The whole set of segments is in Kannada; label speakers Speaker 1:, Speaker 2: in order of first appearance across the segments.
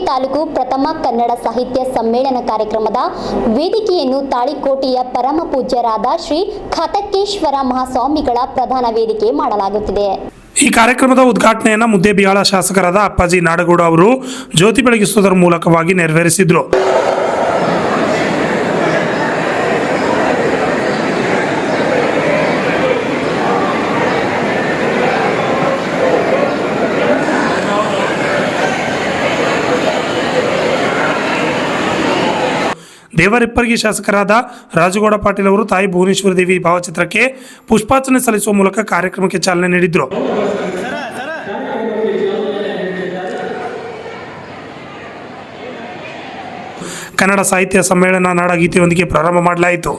Speaker 1: ತಾಲೂಕು ಪ್ರಥಮ ಕನ್ನಡ ಸಾಹಿತ್ಯ ಸಮ್ಮೇಳನ ಕಾರ್ಯಕ್ರಮದ ವೇದಿಕೆಯನ್ನು ತಾಳಿಕೋಟೆಯ ಪರಮ ಪೂಜ್ಯರಾದ ಶ್ರೀ ಖಾತಕ್ಕೇಶ್ವರ ಮಹಾಸ್ವಾಮಿಗಳ ಪ್ರಧಾನ ವೇದಿಕೆ ಮಾಡಲಾಗುತ್ತಿದೆ.
Speaker 2: ಈ ಕಾರ್ಯಕ್ರಮದ ಉದ್ಘಾಟನೆಯನ್ನು ಮುದ್ದೇಬಿಹಾಳ ಶಾಸಕರಾದ ಅಪ್ಪಾಜಿ ನಾಡಗೌಡ ಅವರು ಜ್ಯೋತಿ ಬೆಳಗಿಸುವುದರ ಮೂಲಕವಾಗಿ ನೆರವೇರಿಸಿದರು. ದೇವರಿಪ್ಪರ್ಗಿ ಶಾಸಕರಾದ ರಾಜಗೌಡ ಪಾಟೀಲ್ ಅವರು ತಾಯಿ ಭುವನೇಶ್ವರಿ ದೇವಿ ಭಾವಚಿತ್ರಕ್ಕೆ ಪುಷ್ಪಾರ್ಚನೆ ಸಲ್ಲಿಸುವ ಮೂಲಕ ಕಾರ್ಯಕ್ರಮಕ್ಕೆ ಚಾಲನೆ ನೀಡಿದರು. ಕನ್ನಡ ಸಾಹಿತ್ಯ ಸಮ್ಮೇಳನ ನಾಡಗೀತೆಯೊಂದಿಗೆ ಪ್ರಾರಂಭ ಮಾಡಲಾಯಿತು.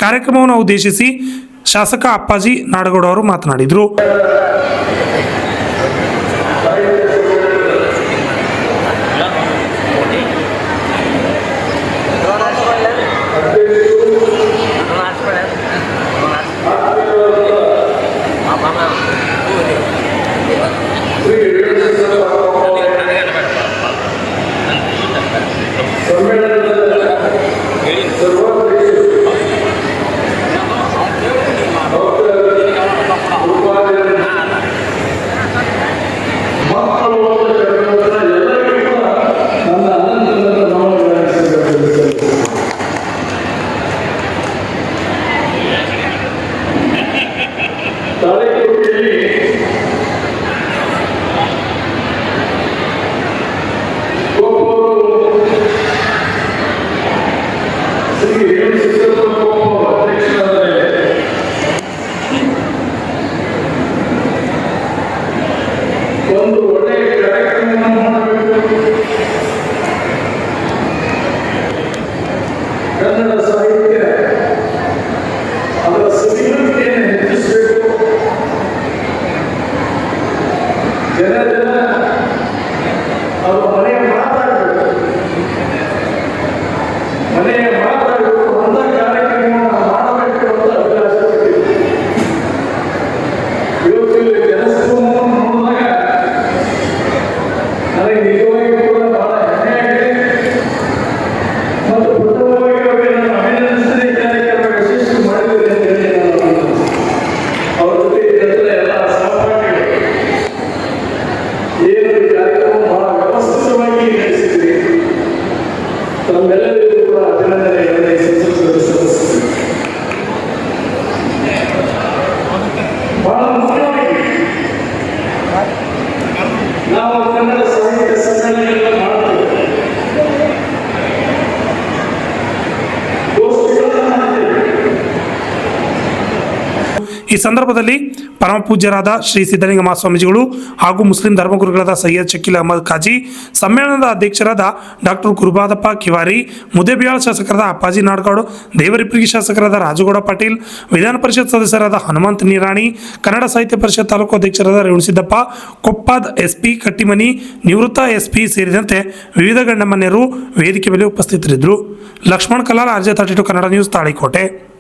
Speaker 2: ಕಾರ್ಯಕ್ರಮವನ್ನು ಉದ್ದೇಶಿಸಿ ಶಾಸಕ ಅಪ್ಪಾಜಿ ನಾಡಗೌಡ ಅವರು ಮಾತನಾಡಿದರು.
Speaker 3: ಕನ್ನಡ ಸಾಹಿತ್ಯ ಅದರ ಸವಿನತೆಯನ್ನು ಹೆಚ್ಚಿಸಬೇಕು. ಜನ ಅದು ಮನೆಯ ಮಾತಾಡಬೇಕು, ಮನೆಯ ಮಾತಾಡಬೇಕು ಅಂತ ಕಾರ್ಯಕ್ರಮವನ್ನು ಮಾಡಬೇಕು ಅಂತ ಅಭಿಲಾಷ ಪಟ್ಟಿದೆ. ಇವತ್ತು ಇಲ್ಲಿ ಜನಸ್ತೋಮವನ್ನು ನೋಡಿದಾಗ ನನಗೆ ನಿಜವಾಗಿ ಕೂಡ ಬಹಳ ಹೆಮ್ಮೆ ಆಗಿದೆ ಮತ್ತು ಪ್ರಥಮವಾಗಿ ಅವರಿಗೆ ನಾನು ಅಭಿನಂದಿಸದೇ ಕಾರ್ಯಕ್ರಮ ಯಶಸ್ವಿ ಮಾಡಿದ್ದೇನೆ ಅಂತ ಹೇಳಿ
Speaker 2: ಈ ಸಂದರ್ಭದಲ್ಲಿ ಪರಮ ಪೂಜ್ಯರಾದ ಶ್ರೀ ಸಿದ್ಧಲಿಂಗ ಮಹಾಸ್ವಾಮೀಜಿಗಳು ಹಾಗೂ ಮುಸ್ಲಿಂ ಧರ್ಮಗುರುಗಳಾದ ಸೈಯದ್ ಶಕೀಲ್ ಅಹಮದ್ ಖಾಜಿ, ಸಮ್ಮೇಳನದ ಅಧ್ಯಕ್ಷರಾದ ಡಾಕ್ಟರ್ ಗುರುಬಾದಪ್ಪ ಕಿವಾರಿ, ಮುದ್ದೇಬಿಹಾಳ್ ಶಾಸಕರಾದ ಅಪ್ಪಾಜಿ ನಾಡಗೌಡ, ದೇವರಿಪ್ರಿಗಿ ಶಾಸಕರಾದ ರಾಜಗೌಡ ಪಾಟೀಲ್, ವಿಧಾನ ಪರಿಷತ್ ಸದಸ್ಯರಾದ ಹನುಮಂತ ನಿರಾಣಿ, ಕನ್ನಡ ಸಾಹಿತ್ಯ ಪರಿಷತ್ ತಾಲೂಕು ಅಧ್ಯಕ್ಷರಾದ ರೇವಣಸಿದ್ದಪ್ಪ, ಕೊಪ್ಪಾದ್ ಎಸ್ಪಿ ಕಟ್ಟಿಮನಿ, ನಿವೃತ್ತ ಎಸ್ಪಿ ಸೇರಿದಂತೆ ವಿವಿಧ ಗಣ್ಯಮಾನ್ಯರು ವೇದಿಕೆ ಮೇಲೆ ಉಪಸ್ಥಿತರಿದ್ದರು. Lakshman Kalal, RJ32 Kannada news, Talikote.